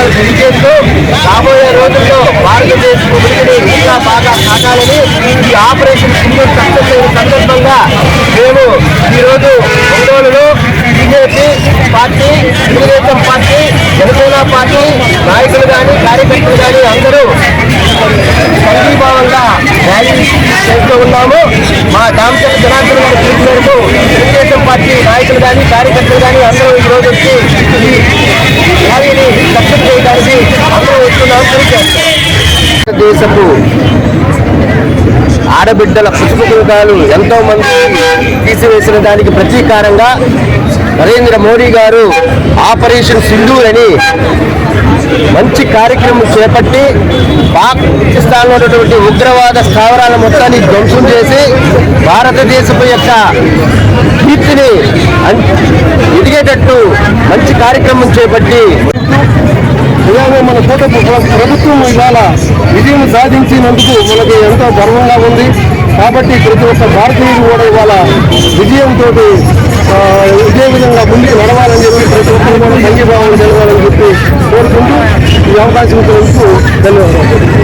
సంవత్సరాలు తెలియజేస్తూ రాబోయే రోజుల్లో భారతదేశం ఉనికిని ఇంకా బాగా సాగాలని ఈ ఆపరేషన్ సింధూర్ సక్సెస్ అయిన సందర్భంగా మేము ఈరోజు ఒంగోలులో BJP party, Telugu Desam party, Janasena party నాయకులు కానీ కార్యకర్తలు కానీ అందరూ సంఘీభావంగా ర్యాలీ చేస్తూ ఉన్నాము. మా దామచర్ల జనార్దన్ గారి పిలుపు మేరకు తెలుగుదేశం పార్టీ నాయకులు కానీ కార్యకర్తలు కానీ అందరూ ఈ రోజు వచ్చి ఈ ర్యాలీని సక్సెస్ చేయడానికి అందరూ వస్తున్నాము. దేశపు ఆడబిడ్డల పుష్పకుంకాలు ఎంతో మంది తీసివేసిన దానికి ప్రతీకారంగా నరేంద్ర మోడీ గారు ఆపరేషన్ సింధూర్ అని మంచి కార్యక్రమం చేపట్టి పాకిస్తాన్లో ఉన్నటువంటి ఉగ్రవాద స్థావరాల మొత్తాన్ని ధ్వంసం చేసి భారతదేశపు యొక్క కీర్తిని ఎదిగేటట్టు మంచి కార్యక్రమం చేపట్టి ఇలాగే మన ప్రభుత్వం ఇవాళ విజయం సాధించినందుకు మనకి ఎంతో గర్వంగా ఉంది. కాబట్టి ప్రతి ఒక్క భారతీయుడు కూడా ఇవాళ విజయంతో ఇదే విధంగా ముందుకు నడవాలని చెప్పి ప్రతి ఒక్కరు కూడా సంఘీభావం జరగాలని చెప్పి కోరుకుంటూ ఈ అవకాశం ఇచ్చినందుకు ధన్యవాదాలు.